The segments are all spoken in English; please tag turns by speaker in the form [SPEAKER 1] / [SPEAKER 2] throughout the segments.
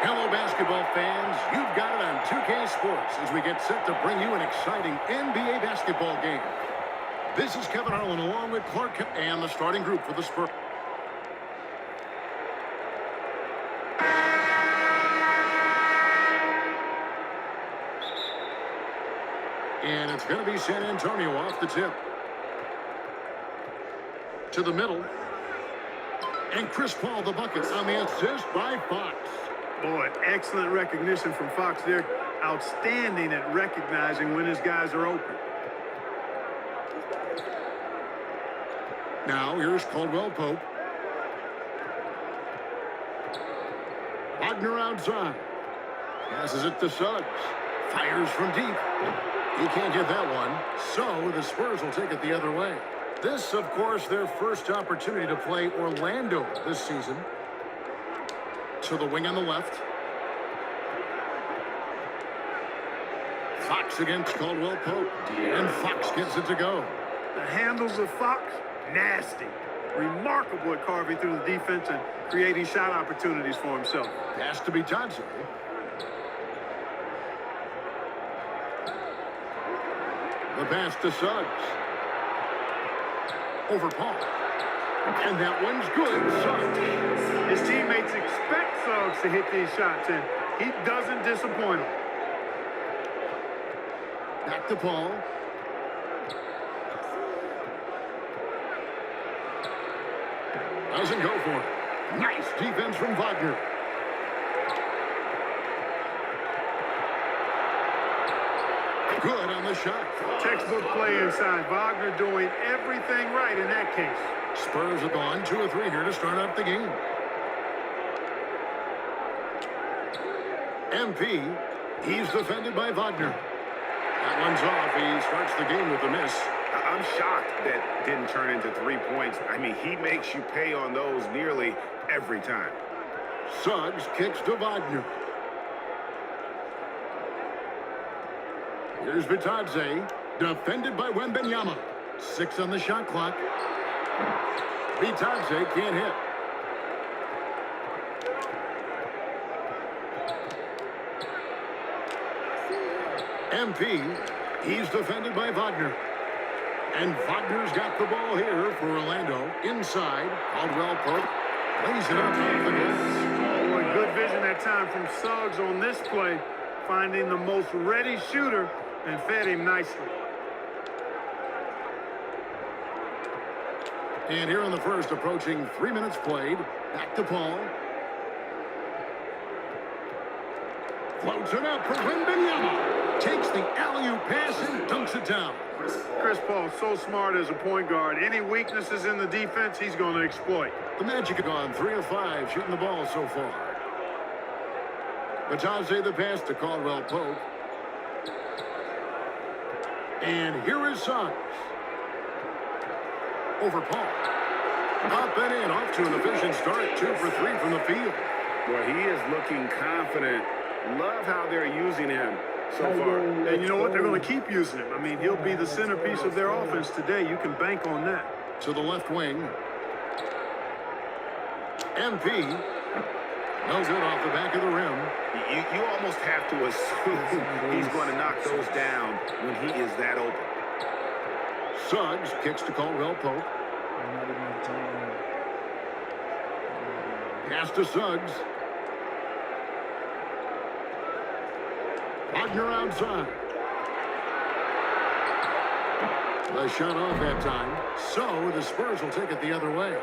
[SPEAKER 1] Hello, basketball fans. You've got it on 2K Sports as we get set to bring you an exciting NBA basketball game. This is Kevin Harlan along with Clark Kent and the starting group for the Spurs. And it's going to be San Antonio off the tip. To the middle. And Chris Paul the bucket on the assist by Fox.
[SPEAKER 2] Boy, excellent recognition from Fox there. Outstanding at recognizing when his guys are open.
[SPEAKER 1] Now here's Caldwell Pope. Wagner outside. Passes it to Suggs. Fires from deep. He can't get that one. So the Spurs will take it the other way. This, of course, their first opportunity to play Orlando this season. To the wing on the left. Fox against Caldwell Pope. And Fox gets it to go.
[SPEAKER 2] The handles of Fox, nasty. Remarkable at carving through the defense and creating shot opportunities for himself.
[SPEAKER 1] Pass to Bitadze. The pass to Suggs. Over Paul. And that one's good. Suggs.
[SPEAKER 2] His teammates expect Suggs to hit these shots, and he doesn't disappoint them.
[SPEAKER 1] Back to Paul. Doesn't go for it. Nice defense from Wagner. Good on the shot.
[SPEAKER 2] Textbook play inside. Wagner doing everything right in that case.
[SPEAKER 1] Spurs have gone 2 or 3 here to start out the game. MP, he's defended by Wagner. That one's off. He starts the game with a miss.
[SPEAKER 3] I'm shocked that didn't turn into 3 points. I mean, he makes you pay on those nearly every time.
[SPEAKER 1] Suggs kicks to Wagner. Here's Bitadze, defended by Wembanyama. 6 on the shot clock. Bitadze can't hit. MP, he's defended by Wagner. And Wagner's got the ball here for Orlando. Inside, Caldwell Pope lays it up off the glass.
[SPEAKER 2] Oh, good vision that time from Suggs on this play, finding the most ready shooter and fed him nicely.
[SPEAKER 1] And here in the first, approaching 3 minutes played. Back to Paul. Floats it up for Wembanyama. Takes the alley-oop pass and dunks it down.
[SPEAKER 2] Chris Paul, so smart as a point guard. Any weaknesses in the defense, he's going to exploit.
[SPEAKER 1] The Magic have gone 3 of 5 shooting the ball so far. Bitadze the pass to Caldwell Pope. And here is Suggs. Over Paul. Up and in, off to an efficient start. 2 for 3 from the field.
[SPEAKER 3] Well, he is looking confident. Love how they're using him so far.
[SPEAKER 2] And you know what? They're going to keep using him. I mean, he'll be the centerpiece of their offense today. You can bank on that.
[SPEAKER 1] To the left wing. MP. No good off the back of the rim.
[SPEAKER 3] You almost have to assume he's going to knock those down when he is that open.
[SPEAKER 1] Suggs kicks to Caldwell Pope. Pass to Suggs. Wagner outside. The shot off that time. So the Spurs will take it the other way.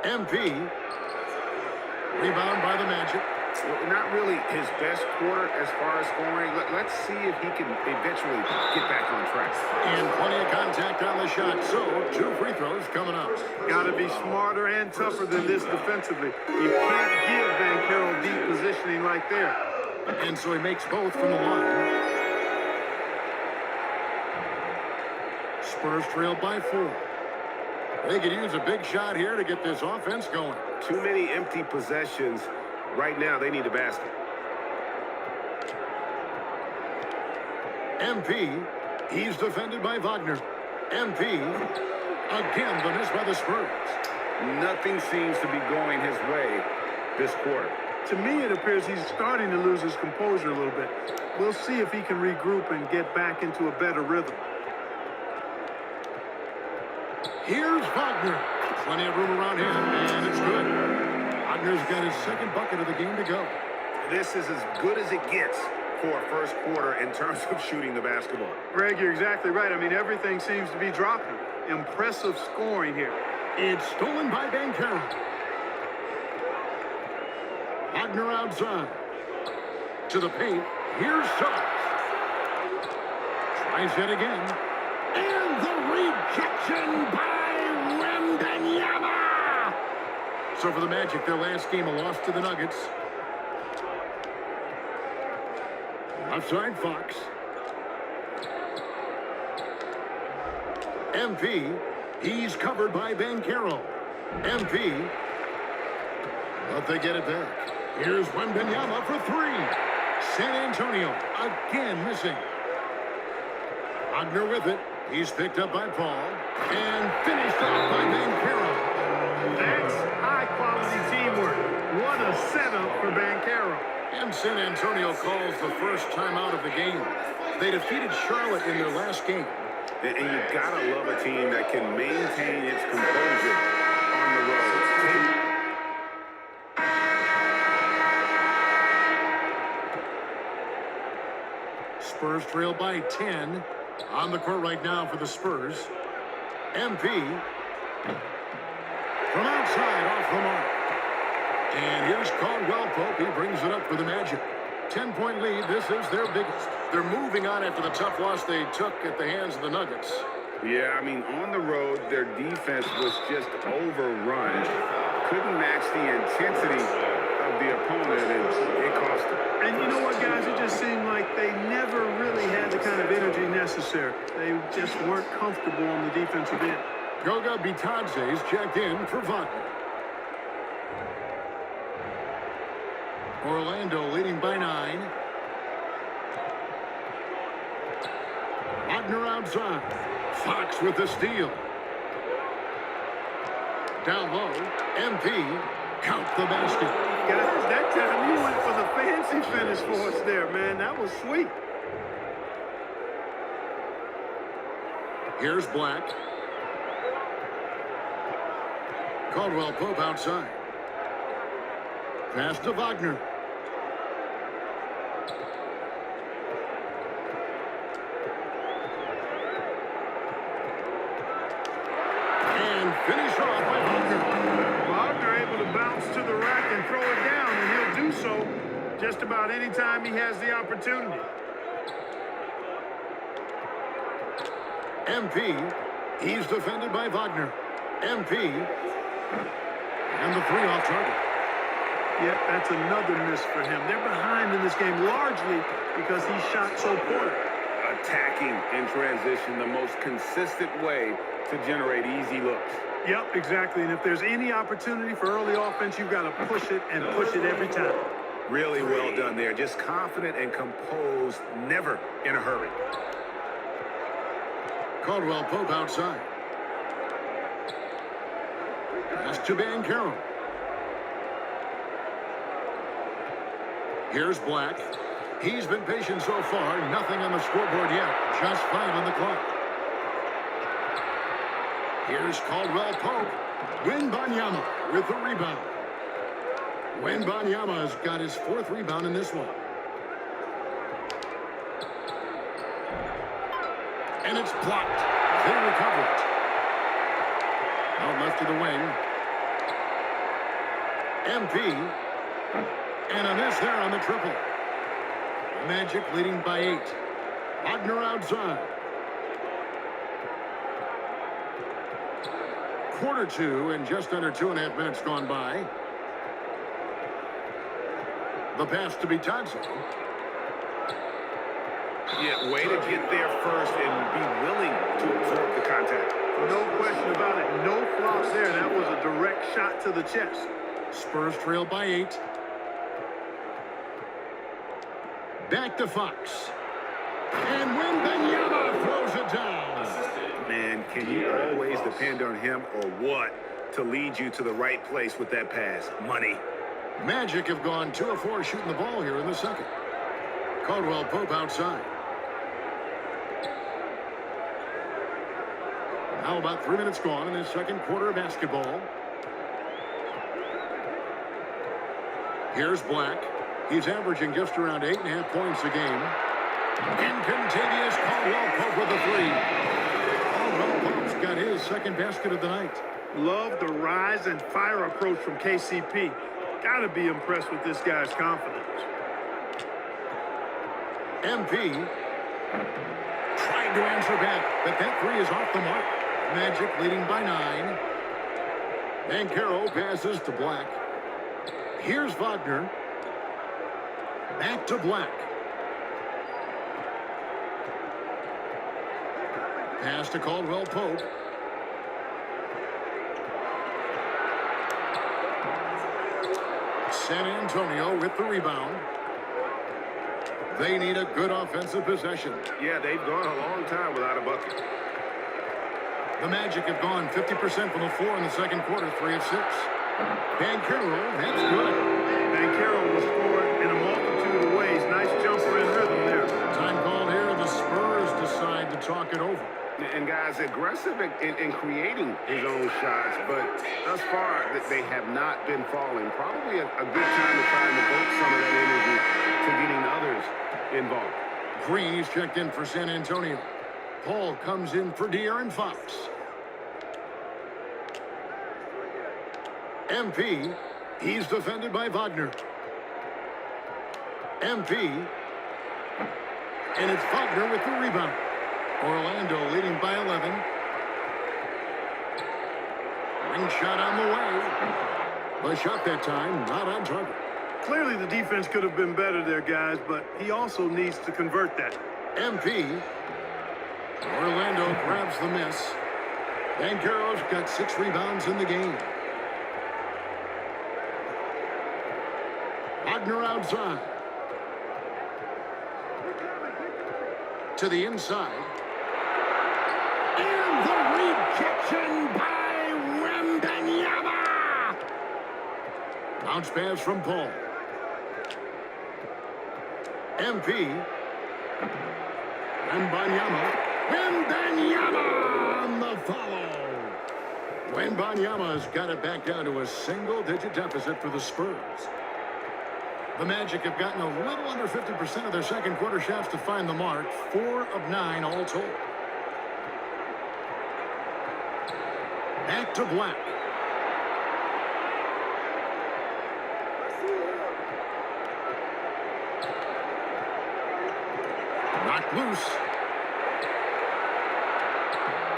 [SPEAKER 1] MP. Rebound by the Magic.
[SPEAKER 3] Not really his best quarter as far as scoring. Let's see if he can eventually get back on track.
[SPEAKER 1] And plenty of contact on the shot. So 2 free throws coming up.
[SPEAKER 2] Got to be smarter and tougher than this defensively. You can't give Van Carroll deep positioning like there.
[SPEAKER 1] And so he makes both from the line. Spurs trail by 4. They could use a big shot here to get this offense going.
[SPEAKER 3] Too many empty possessions. Right now, they need a basket.
[SPEAKER 1] MP, he's defended by Wagner. MP, again the miss by the Spurs.
[SPEAKER 3] Nothing seems to be going his way this quarter.
[SPEAKER 2] To me, it appears he's starting to lose his composure a little bit. We'll see if he can regroup and get back into a better rhythm.
[SPEAKER 1] Here's Wagner. Plenty of room around him, and it's good. Wagner's got his second bucket of the game to go.
[SPEAKER 3] This is as good as it gets for a first quarter in terms of shooting the basketball.
[SPEAKER 2] Greg, you're exactly right. I mean, everything seems to be dropping. Impressive scoring here.
[SPEAKER 1] It's stolen by Banchero. Wagner outside. To the paint. Here's Suggs. Tries it again. And the rejection by Wembanyama. So for the Magic, their last game, a loss to the Nuggets. Outside Fox. MP. He's covered by Banchero. MP. But they get it back. Here's Wembanyama for three. San Antonio again missing. Wagner with it. He's picked up by Paul. And finished off by Banchero.
[SPEAKER 2] That's high-quality teamwork. What a setup for Banchero.
[SPEAKER 1] And San Antonio calls the first timeout of the game. They defeated Charlotte in their last game.
[SPEAKER 3] And you gotta love a team that can maintain its composure on the road.
[SPEAKER 1] Spurs trail by 10. On the court right now for the Spurs. MP. From outside, off the mark. And here's Caldwell Pope. He brings it up for the Magic. 10-point lead. This is their biggest. They're moving on after the tough loss they took at the hands of the Nuggets.
[SPEAKER 3] Yeah, I mean, on the road, their defense was just overrun. Couldn't match the intensity of the opponent, and it cost them.
[SPEAKER 2] And you know what, guys? It just seemed like they never really had the kind of energy necessary. They just weren't comfortable on the defensive end.
[SPEAKER 1] Goga Bitadze's checked in for Wagner. Orlando leading by 9. Wagner outside. Fox with the steal. Down low. MP. Count the basket.
[SPEAKER 2] Guys, that time you went for the fancy finish for us there, man. That was sweet.
[SPEAKER 1] Here's Black. Caldwell Pope outside. Pass to Wagner. And finish off by Wagner.
[SPEAKER 2] Wagner able to bounce to the rack and throw it down, and he'll do so just about any time he has the opportunity.
[SPEAKER 1] MP. He's defended by Wagner. MP. And the three off target.
[SPEAKER 2] Yep, that's another miss for him. They're behind in this game largely because he shot so poorly.
[SPEAKER 3] Attacking in transition, the most consistent way to generate easy looks.
[SPEAKER 2] Yep, exactly. And if there's any opportunity for early offense, you've got to push it and push it every time.
[SPEAKER 3] Really well done there. Just confident and composed, never in a hurry.
[SPEAKER 1] Caldwell Pope outside. Pass to Banchero. Here's Black. He's been patient so far. Nothing on the scoreboard yet. Just 5 on the clock. Here's Caldwell Pope. Wembanyama with the rebound. Wembanyama has got his 4th rebound in this one. And it's blocked. They recover it. Out left to the wing. MP. And a miss there on the triple. Magic leading by 8. Wagner outside. Quarter 2 and just under 2.5 minutes gone by. The pass to Bitadze.
[SPEAKER 3] Yeah, way to get there first and be willing to absorb the contact.
[SPEAKER 2] No question about it. No flops there. That was a direct shot to the chest.
[SPEAKER 1] Spurs trail by 8. Back to Fox. And Wembanyama throws it down.
[SPEAKER 3] Man, can you always depend on him or what to lead you to the right place with that pass. Money.
[SPEAKER 1] Magic have gone 2 of 4 shooting the ball here in the second. Caldwell Pope outside. Now about 3 minutes gone in the second quarter of basketball. Here's Black. He's averaging just around 8.5 points a game. And Contavious Caldwell Pope with a 3. Caldwell Pope's got his second basket of the night.
[SPEAKER 2] Love the rise and fire approach from KCP. Gotta be impressed with this guy's confidence.
[SPEAKER 1] MP trying to answer back, but that 3 is off the mark. Magic leading by 9. Banchero passes to Black. Here's Wagner. Back to Black. Pass to Caldwell Pope. San Antonio with the rebound. They need a good offensive possession.
[SPEAKER 3] Yeah, they've gone a long time without a bucket.
[SPEAKER 1] The Magic have gone 50% from the floor in the second quarter, 3 of 6. Banchero, that's good.
[SPEAKER 2] Banchero will score in a multitude of ways. Nice jumper and rhythm there.
[SPEAKER 1] Time called here. The Spurs decide to talk it over.
[SPEAKER 3] And guys, aggressive in creating his own shots, but thus far they have not been falling. Probably a good time to try and devote some of that energy to getting others involved.
[SPEAKER 1] Green is checked in for San Antonio. Paul comes in for De'Aaron Fox. MP, he's defended by Wagner. MP, and it's Wagner with the rebound. Orlando leading by 11. Ring shot on the way. The shot that time, not on target.
[SPEAKER 2] Clearly the defense could have been better there, guys, but he also needs to convert that.
[SPEAKER 1] MP. Orlando grabs the miss. Banchero's got 6 rebounds in the game. Wagner outside. To the inside. And the rejection by Wembanyama. Bounce pass from Paul. MP. Wembanyama. Wembanyama on the follow. Wembanyama's got it back down to a single-digit deficit for the Spurs. The Magic have gotten a little under 50% of their second quarter shots to find the mark. 4 of 9 all told. Back to Black. Knocked loose.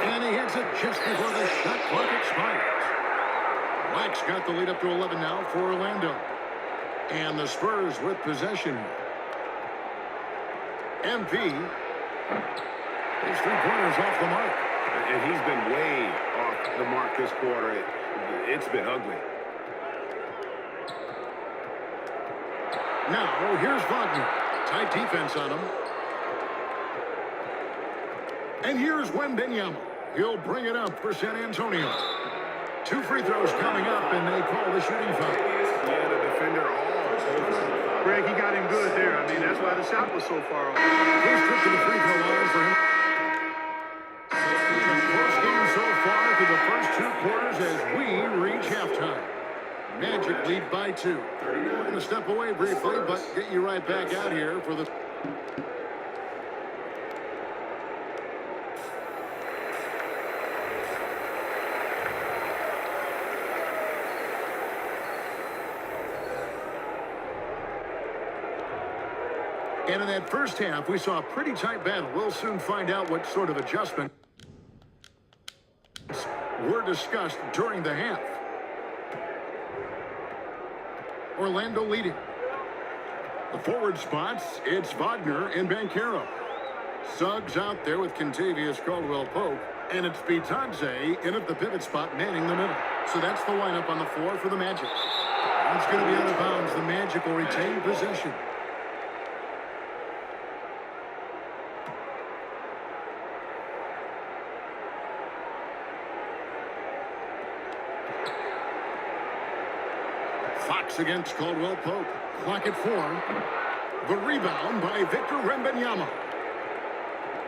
[SPEAKER 1] And he hits it just before the shot clock expires. Black's got the lead up to 11 now for Orlando. And the Spurs with possession. MP. His 3-pointers off the mark.
[SPEAKER 3] And he's been way off the mark this quarter. It's been ugly.
[SPEAKER 1] Now, here's Wagner. Tight defense on him. And here's Wembanyama. He'll bring it up for San Antonio. 2 free throws coming up, and they call the shooting foul.
[SPEAKER 3] Yeah, the defender all over.
[SPEAKER 2] Greg, he got him good there. I mean, that's why the shot was so far off.
[SPEAKER 1] First trip to the free throw line for him. A close game so far through the first 2 quarters as we reach halftime. Magic lead by 2. We're going to step away briefly, but get you right back out here for the... And in that first half, we saw a pretty tight battle. We'll soon find out what sort of adjustments were discussed during the half. Orlando leading. The forward spots, it's Wagner and Banchero. Suggs out there with Contavious Caldwell Pope. And it's Bitadze in at the pivot spot, manning the middle. So that's the lineup on the floor for the Magic. It's going to be out of bounds. The Magic will retain possession. Fox against Caldwell Pope. Clock at 4. The rebound by Victor Wembanyama.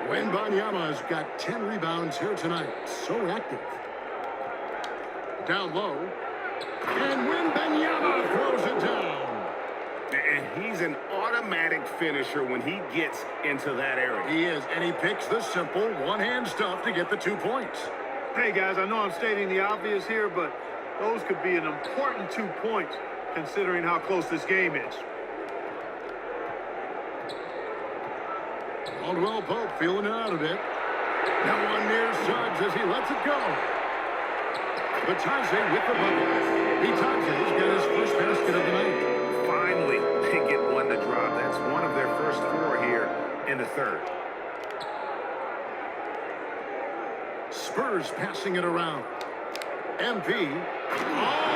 [SPEAKER 1] Wembanyama's got 10 rebounds here tonight. So active. Down low. And Wembanyama throws it down.
[SPEAKER 3] And he's an automatic finisher when he gets into that area.
[SPEAKER 1] He is, and he picks the simple one-hand stuff to get the 2 points.
[SPEAKER 2] Hey, guys, I know I'm stating the obvious here, but those could be an important 2 points considering how close this game is.
[SPEAKER 1] Caldwell Pope feeling it out a bit. That one near Suggs as he lets it go. Bitadze with the bucket. Bitadze's got his first basket of the night.
[SPEAKER 3] Finally, they get one to drop. That's one of their first 4 here in the third.
[SPEAKER 1] Spurs passing it around. MP. Oh!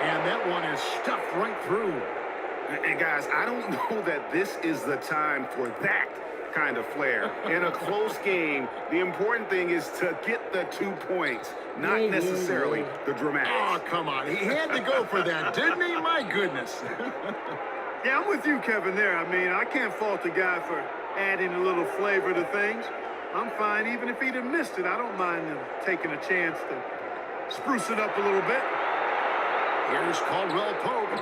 [SPEAKER 1] And that one is stuffed right through.
[SPEAKER 3] And guys, I don't know that this is the time for that kind of flair. In a close game, the important thing is to get the 2 points, not necessarily the dramatics.
[SPEAKER 1] Oh, come on. He had to go for that, didn't he? My goodness.
[SPEAKER 2] Yeah, I'm with you, Kevin, there. I mean, I can't fault the guy for adding a little flavor to things. I'm fine. Even if he'd have missed it, I don't mind him taking a chance to spruce it up a little bit.
[SPEAKER 1] Here's Caldwell Pope.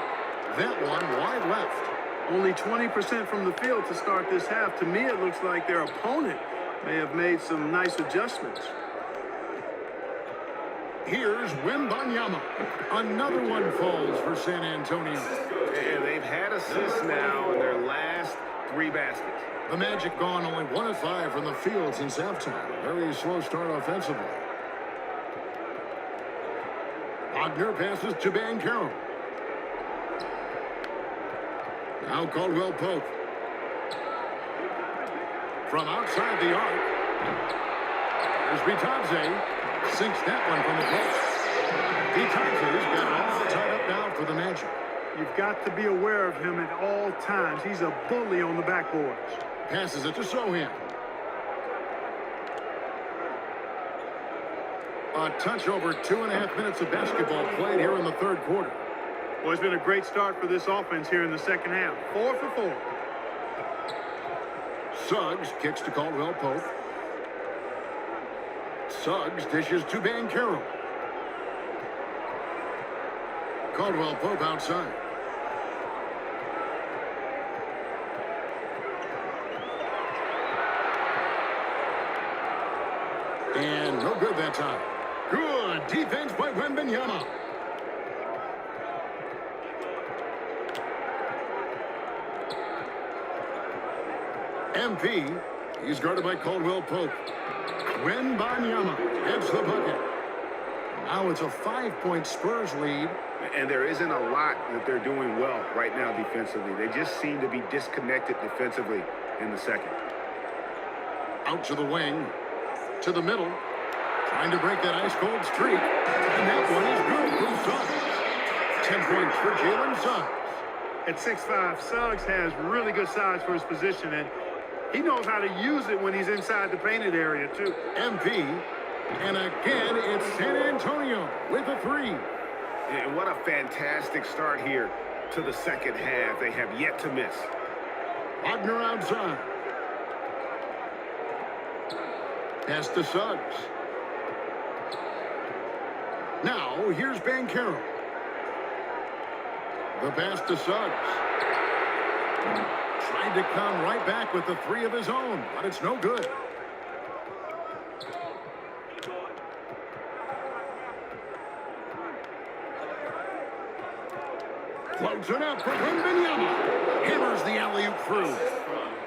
[SPEAKER 1] That one wide left.
[SPEAKER 2] Only 20% from the field to start this half. To me, it looks like their opponent may have made some nice adjustments.
[SPEAKER 1] Here's Wembanyama. Another one falls for San Antonio.
[SPEAKER 3] And they've had assists now in their last 3 baskets.
[SPEAKER 1] The Magic gone only 1 of 5 from the field since halftime. Very slow start offensively. Wagner passes to Banchero. Now Caldwell Pope. From outside the arc. There's Bitadze. Sinks that one from the post. Bitadze's got it all tied up now for the Magic.
[SPEAKER 2] You've got to be aware of him at all times. He's a bully on the backboards.
[SPEAKER 1] Passes it to Sohan. A touch over 2.5 minutes of basketball played here in the third quarter.
[SPEAKER 2] Well, it's been a great start for this offense here in the second half. 4 for 4.
[SPEAKER 1] Suggs kicks to Caldwell Pope. Suggs dishes to Banchero. Caldwell Pope outside. And no good that time. Good defense by Wembanyama. MP, he's guarded by Caldwell Pope. Wembanyama gets the bucket. Now it's a 5-point Spurs lead.
[SPEAKER 3] And there isn't a lot that they're doing well right now defensively. They just seem to be disconnected defensively in the second.
[SPEAKER 1] Out to the wing. To the middle. Trying to break that ice-cold streak. And that one is good from Suggs. 10 points for Jalen Suggs.
[SPEAKER 2] At 6'5", Suggs has really good size for his position, and he knows how to use it when he's inside the painted area, too.
[SPEAKER 1] MP. And again, it's San Antonio with a 3.
[SPEAKER 3] And what a fantastic start here to the second half. They have yet to miss.
[SPEAKER 1] Wagner outside. Pass to Suggs. Now, here's Banchero. The pass to Suggs. Tried to come right back with the 3 of his own, but it's no good. Floats it up for Wembanyama. Hammers the alley-oop through.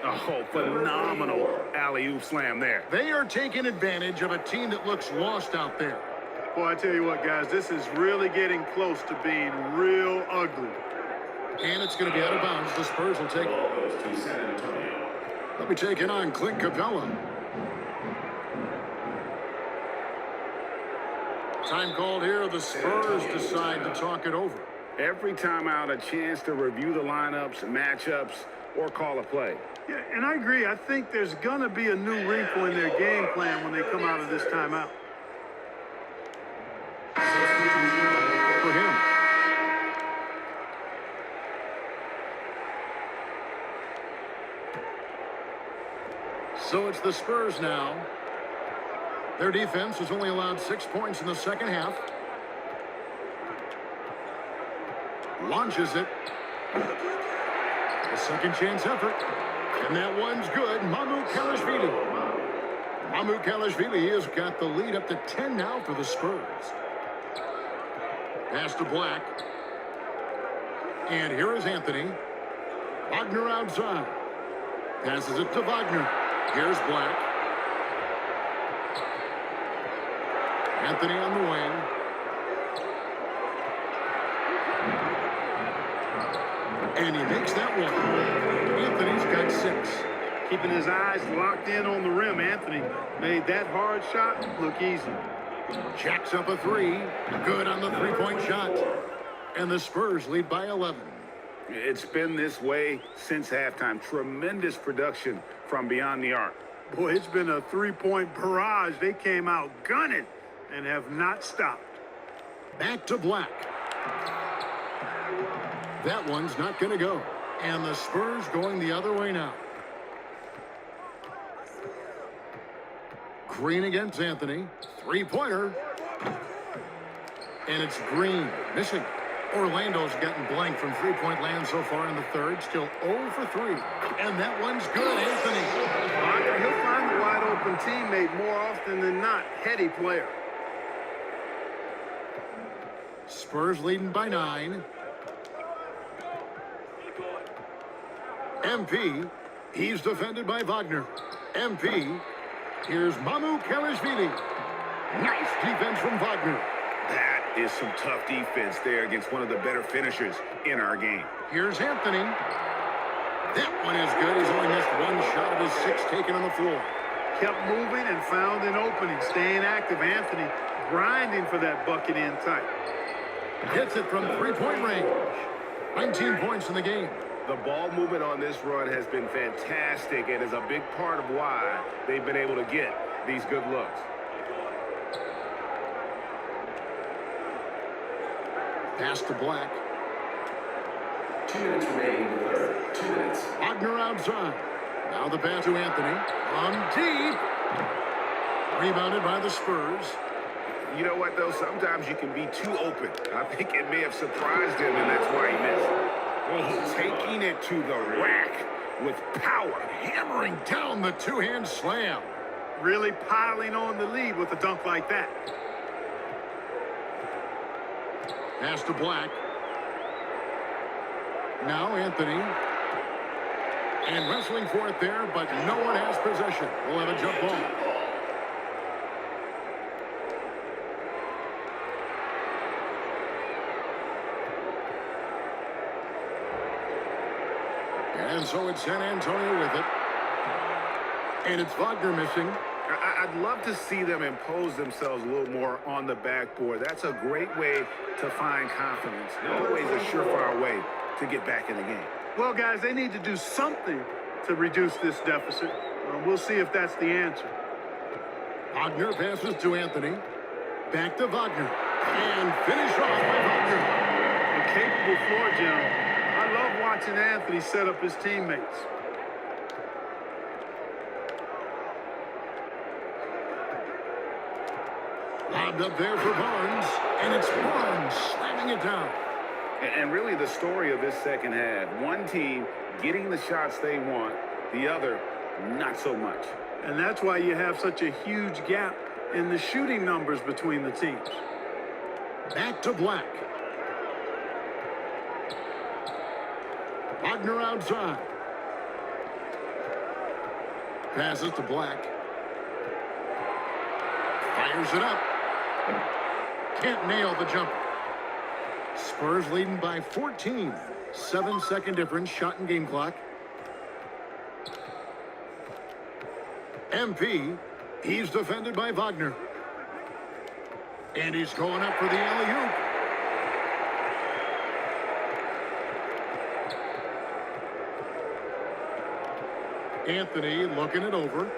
[SPEAKER 3] Oh, phenomenal alley-oop slam there.
[SPEAKER 1] They are taking advantage of a team that looks lost out there.
[SPEAKER 2] Boy, I tell you what, guys, this is really getting close to being real ugly.
[SPEAKER 1] And it's going to be out of bounds. The Spurs will take it. Let me take it on Clint Capella. Time called here. The Spurs decide to talk it over.
[SPEAKER 3] Every time out, a chance to review the lineups, matchups, or call a play.
[SPEAKER 2] Yeah, and I agree. I think there's going to be a new wrinkle in their game plan when they come out of this timeout.
[SPEAKER 1] For him. So it's the Spurs now. Their defense has only allowed 6 points in the second half. Launches it. A second chance effort. And that one's good. Mamoukelashvili. Mamoukelashvili has got the lead up to 10 now for the Spurs. Pass to Black. And here is Anthony. Wagner outside. Passes it to Wagner. Here's Black. Anthony on the wing. And he makes that one. Anthony's got 6.
[SPEAKER 2] Keeping his eyes locked in on the rim, Anthony made that hard shot look easy.
[SPEAKER 1] Jacks up a 3. Good on the three-point shot. And the Spurs lead by 11.
[SPEAKER 3] It's been this way since halftime. Tremendous production from beyond the arc.
[SPEAKER 2] Boy, it's been a three-point barrage. They came out gunning and have not stopped.
[SPEAKER 1] Back to Black. That one's not going to go. And the Spurs going the other way now. Green against Anthony. Three-pointer. And it's Green missing. Orlando's gotten blank from three-point land so far in the third. Still 0 for 3. And that one's good, Anthony.
[SPEAKER 2] He'll find the wide-open teammate more often than not. Heady player.
[SPEAKER 1] Spurs leading by 9. MP. He's defended by Wagner. MP. Here's Mamoukelashvili. Nice defense from Wagner.
[SPEAKER 3] That is some tough defense there against one of the better finishers in our game.
[SPEAKER 1] Here's Anthony. That one is good. He's only missed one shot of his 6 taken on the floor.
[SPEAKER 2] Kept moving and found an opening. Staying active, Anthony grinding for that bucket in tight.
[SPEAKER 1] Hits it from three-point range. 19 points in the game.
[SPEAKER 3] The ball movement on this run has been fantastic and is a big part of why they've been able to get these good looks.
[SPEAKER 1] Pass to Black.
[SPEAKER 4] 2 minutes remaining in the third. 2 minutes.
[SPEAKER 1] Wagner outside. Now the pass to Anthony. On deep. Rebounded by the Spurs.
[SPEAKER 3] You know what, though? Sometimes you can be too open. I think it may have surprised him, and that's why he missed. Oh, taking it to the rack with power.
[SPEAKER 1] Hammering down the two-hand slam.
[SPEAKER 2] Really piling on the lead with a dunk like that.
[SPEAKER 1] Pass to Black. Now Anthony. And wrestling for it there, but no one has possession. We'll have a jump ball. And so it's San Antonio with it. And it's Wagner missing.
[SPEAKER 3] I'd love to see them impose themselves a little more on the backboard. That's a great way to find confidence. Always a surefire way to get back in the game.
[SPEAKER 2] Well, guys, they need to do something to reduce this deficit. We'll see if that's the answer.
[SPEAKER 1] Wagner passes to Anthony. Back to Wagner. And finish off by Wagner.
[SPEAKER 2] A capable floor general. I love watching Anthony set up his teammates.
[SPEAKER 1] Lobbed up there for Barnes. And it's Barnes slamming it down.
[SPEAKER 3] And really the story of this second half, one team getting the shots they want, the other not so much.
[SPEAKER 2] And that's why you have such a huge gap in the shooting numbers between the teams.
[SPEAKER 1] Back to Black. Wagner outside. Passes to Black. Fires it up. Can't nail the jumper. Spurs leading by 14. 7-second difference, shot and game clock. MP, he's defended by Wagner. And he's going up for the alley-oop. Anthony looking it over.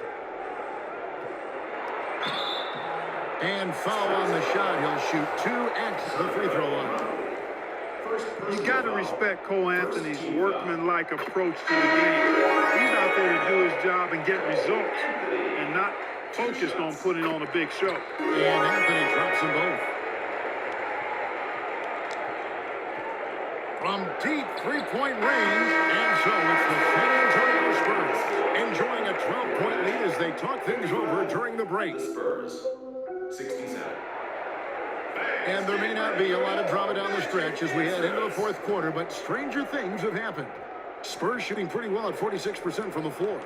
[SPEAKER 1] And foul on the shot. He'll shoot 2 at the free throw line.
[SPEAKER 4] First
[SPEAKER 2] You got to respect Cole Anthony's workmanlike approach to the game. He's out there to do his job and get results, and not focused on putting on a big show.
[SPEAKER 1] And Anthony drops them both. From deep three-point range, and so it's the San Antonio Spurs enjoying a 12-point lead as they talk things over during the break.
[SPEAKER 4] The Spurs, 67.
[SPEAKER 1] And there may not be a lot of drama down the stretch as we head into the fourth quarter, but stranger things have happened. Spurs shooting pretty well at 46% from the floor.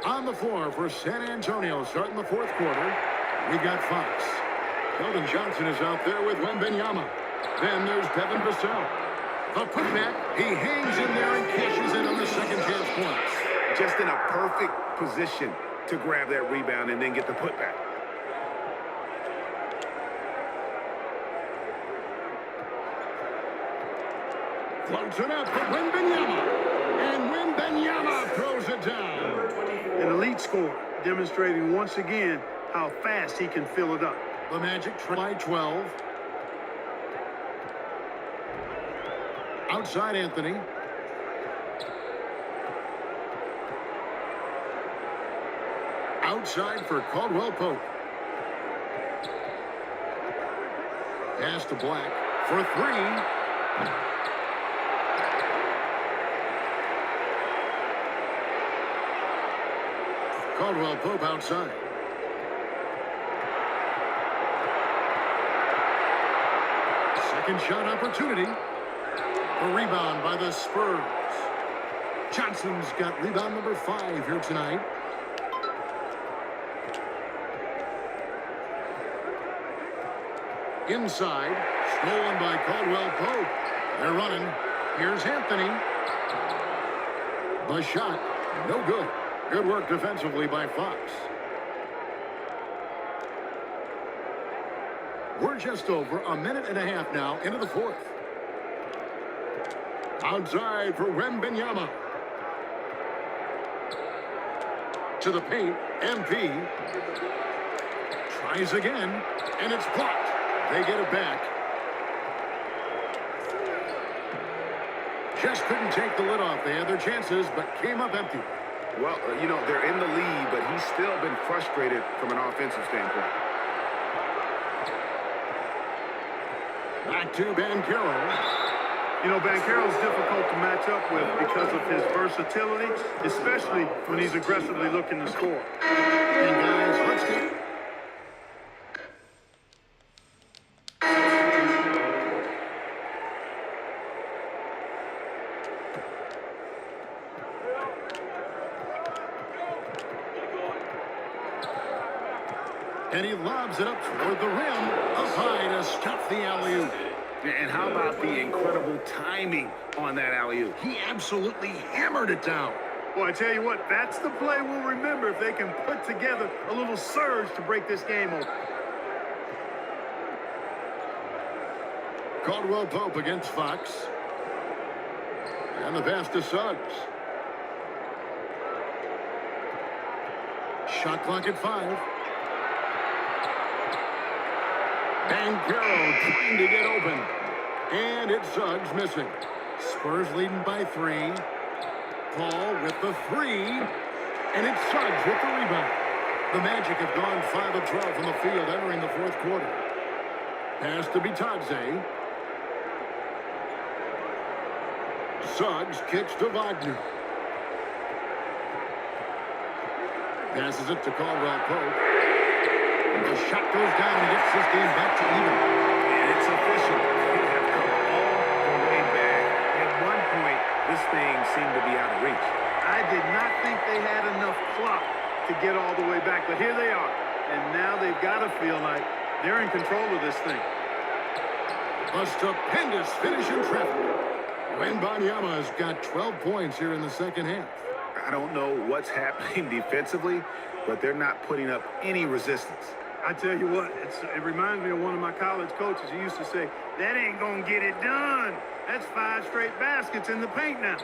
[SPEAKER 1] On the floor for San Antonio starting the fourth quarter, we got Fox. Keldon Johnson is out there with Wembanyama. Then there's Devin Vassell. The putback, he hangs in there and cashes in on the second chance points.
[SPEAKER 3] Just in a perfect position to grab that rebound and then get the putback.
[SPEAKER 1] Floats it up for Wembanyama. And Wembanyama throws it down.
[SPEAKER 2] An elite scorer, demonstrating once again how fast he can fill it up.
[SPEAKER 1] The Magic try 12. Outside Anthony. Outside for Caldwell Pope. Pass to Black for three. Caldwell Pope outside. Second shot opportunity. A rebound by the Spurs. Johnson's got rebound number 5 here tonight. Inside, stolen by Caldwell Pope. They're running. Here's Anthony. The shot, no good. Good work defensively by Fox. We're just over a minute and a half now into the fourth. Outside for Wembanyama. To the paint, MP. Tries again, and it's blocked. They get it back. Just couldn't take the lid off. They had their chances, but came up empty.
[SPEAKER 3] Well, you know, they're in the lead, but he's still been frustrated from an offensive standpoint.
[SPEAKER 1] Back to Banchero.
[SPEAKER 2] You know, Banchero's difficult to match up with because of his versatility, especially when he's aggressively looking to score.
[SPEAKER 1] And guys, let's get... And he lobs it up toward the rim, up high to stop the alley-oop.
[SPEAKER 3] And how about the incredible timing on that alley-oop?
[SPEAKER 1] He absolutely hammered it down.
[SPEAKER 2] Well, I tell you what, that's the play we'll remember if they can put together a little surge to break this game open.
[SPEAKER 1] Caldwell Pope against Fox. And the pass to Suggs. Shot clock at 5. Banchero trying to get open. And it's Suggs missing. Spurs leading by 3. Paul with the 3. And it's Suggs with the rebound. The Magic have gone 5 of 12 from the field entering the fourth quarter. Pass to Bitadze. Suggs kicks to Wagner. Passes it to Caldwell Pope. The shot goes down and gets this game back to even.
[SPEAKER 3] And it's official. They have come all the way back. At one point, this thing seemed to be out of reach.
[SPEAKER 2] I did not think they had enough clock to get all the way back, but here they are. And now they've got to feel like they're in control of this thing.
[SPEAKER 1] A stupendous finish in traffic. Wembanyama's got 12 points here in the second half.
[SPEAKER 3] I don't know what's happening defensively, but they're not putting up any resistance.
[SPEAKER 2] I tell you what, it reminds me of one of my college coaches. He used to say, that ain't going to get it done. That's 5 straight baskets in the paint now.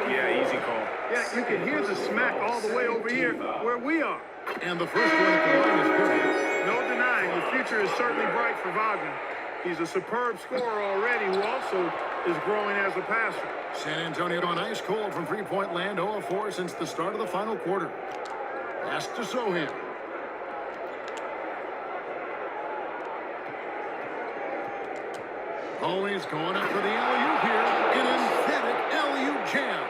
[SPEAKER 3] Yeah, easy call.
[SPEAKER 2] Yeah, you can hear the smack all the way over here where we are.
[SPEAKER 1] And the first one at the line is good.
[SPEAKER 2] No denying the future. future is certainly bright for Wagner. He's a superb scorer already who also is growing as a passer.
[SPEAKER 1] San Antonio on ice cold from three-point land, 0 of 4 since the start of the final quarter. Pass to Sohan. Always going up for the alley-oop here. An emphatic alley-oop jam.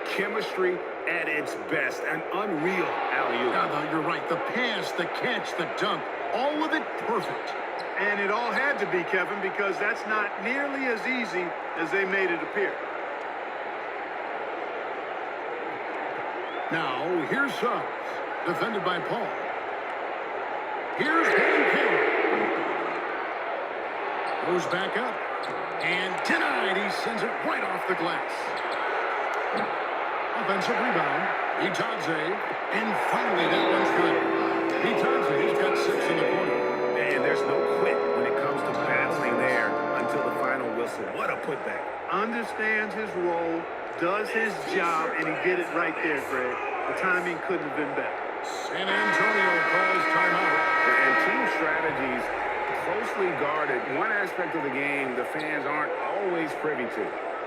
[SPEAKER 3] Chemistry at its best. An unreal alley-oop.
[SPEAKER 1] Yeah, though, you're right. The pass, the catch, the dunk, all of it perfect.
[SPEAKER 2] And it all had to be, Kevin, because that's not nearly as easy as they made it appear.
[SPEAKER 1] Now, here's Suggs. Defended by Paul. Here's Van goes back up. And denied. He sends it right off the glass. Offensive rebound. Itadze. And finally, that one's good. Itadze, he's got 6 in the corner.
[SPEAKER 3] And there's no quit when it comes to battling there until the final whistle. What a putback.
[SPEAKER 2] Understands his role, does his job, and he did it right there, Greg. The timing couldn't have been better.
[SPEAKER 1] San Antonio calls timeout.
[SPEAKER 3] And team strategies closely guarded. One aspect of the game the fans aren't always privy to.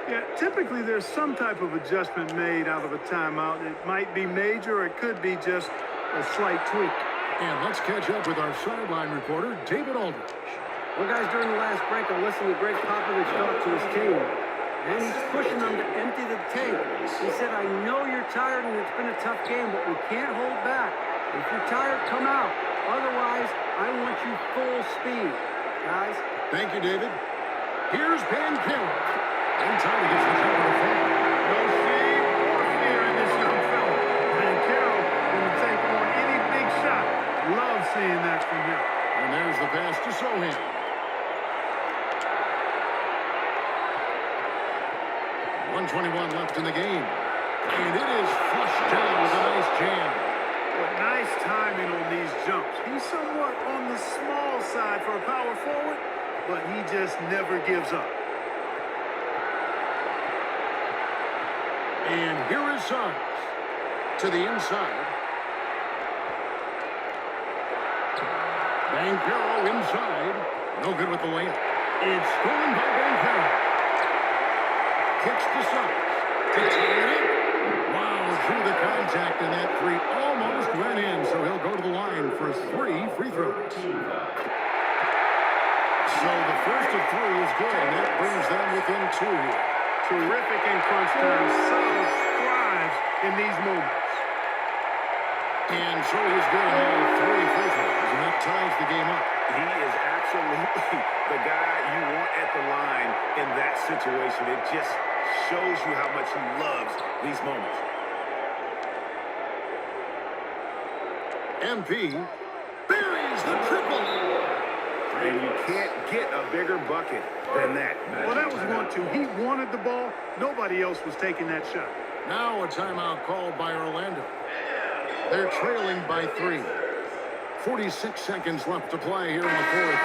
[SPEAKER 2] Yeah, typically there's some type of adjustment made out of a timeout. It might be major, or it could be just a slight tweak.
[SPEAKER 1] And let's catch up with our sideline reporter, David Aldridge.
[SPEAKER 5] Well, guys, during the last break, I listened to Greg Popovich talk to his team, and he's pushing them to empty the tank. He said, I know you're tired and it's been a tough game, but we can't hold back. If you're tired, come out. Otherwise, I want you full speed, guys.
[SPEAKER 1] Thank you, David. Here's Ben Carroll. And Tommy gets the shot on the phone.
[SPEAKER 2] No shame or fear in this young fella. And Carroll going to take on any big shot. Love seeing that from him.
[SPEAKER 1] And there's the pass to Sohan. .121 left in the game. And it is flushed down with a nice jam.
[SPEAKER 2] But nice timing on these jumps. He's somewhat on the small side for a power forward, but he just never gives up.
[SPEAKER 1] And here is Suggs. To the inside. Banchero inside. No good with the layup. It's stolen by Banchero. Kicks to Suggs. To tie it up. Wow, through the contact, and that three almost went in, so he'll go to the line for 3 free throws. So the first of 3 is good, and that brings them within 2 here.
[SPEAKER 2] Terrific in crunch time. Suggs thrives in these moments.
[SPEAKER 1] And so he's good on all 3 free throws, and that ties the game up.
[SPEAKER 3] He is absolutely the guy you want at the line in that situation. It just shows you how much he loves these moments.
[SPEAKER 1] MP buries the triple.
[SPEAKER 3] And you can't get a bigger bucket than that.
[SPEAKER 2] Well, that was 1-2. He wanted the ball. Nobody else was taking that shot.
[SPEAKER 1] Now a timeout called by Orlando. They're trailing by 3. 46 seconds left to play here in the fourth.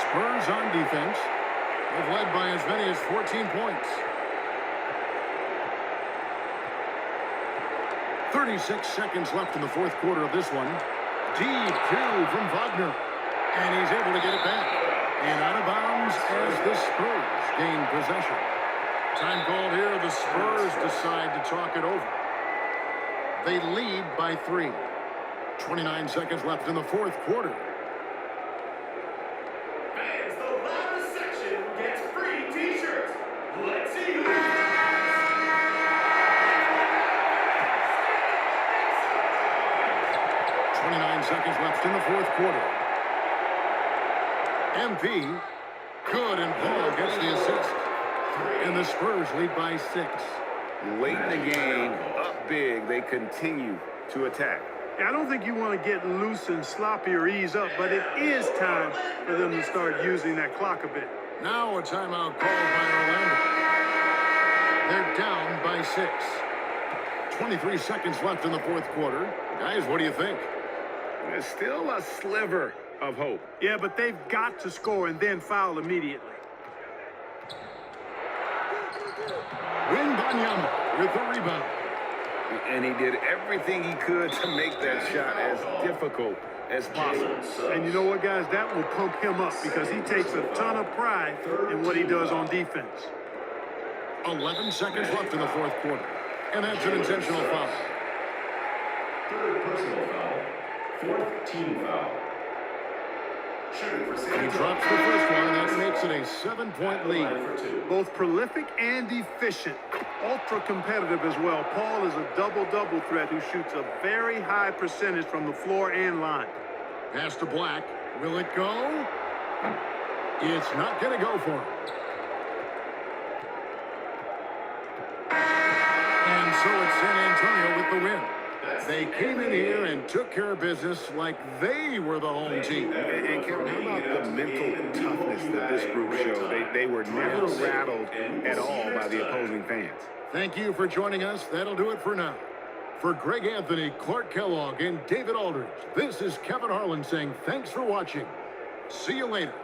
[SPEAKER 1] Spurs on defense. They've led by as many as 14 points. 36 seconds left in the fourth quarter of this one. Deep 2 from Wagner. And he's able to get it back. And out of bounds as the Spurs gain possession. Time called here. The Spurs decide to talk it over. They lead by 3. 29 seconds left in the fourth quarter.
[SPEAKER 6] Fans, the loudest section gets free t-shirts. Let's see who
[SPEAKER 1] 29 seconds left in the fourth quarter. MP, good, and Paul gets the assist. And the Spurs lead by 6.
[SPEAKER 3] Late in the game, up big, they continue to attack.
[SPEAKER 2] I don't think you want to get loose and sloppy or ease up, but it is time for them to start using that clock a bit.
[SPEAKER 1] Now a timeout called by Orlando. They're down by 6. 23 seconds left in the fourth quarter. Guys, what do you think?
[SPEAKER 3] There's still a sliver of hope.
[SPEAKER 2] Yeah, but they've got to score and then foul immediately.
[SPEAKER 1] Wembanyama with the rebound.
[SPEAKER 3] And he did everything he could to make that shot as difficult as possible.
[SPEAKER 2] And you know what, guys? That will pump him up because he takes a ton of pride in what he does on defense.
[SPEAKER 1] 11 seconds left in the fourth quarter. And that's an intentional foul.
[SPEAKER 4] Third personal foul. Fourth team foul. Shooting for
[SPEAKER 1] He
[SPEAKER 4] San Antonio.
[SPEAKER 1] drops the first one, and that makes it a 7-point lead.
[SPEAKER 4] Line for two.
[SPEAKER 2] Both prolific and efficient. Ultra competitive as well. Paul is a double-double threat who shoots a very high percentage from the floor and line.
[SPEAKER 1] Pass to Black. Will it go? It's not going to go for him. And so it's San Antonio with the win. They came in here and took care of business like they were the home team.
[SPEAKER 3] And Kevin, how about the mental toughness that this group showed? They were never rattled at all by the opposing fans.
[SPEAKER 1] Thank you for joining us. That'll do it for now. For Greg Anthony, Clark Kellogg, and David Aldridge, this is Kevin Harlan saying thanks for watching. See you later.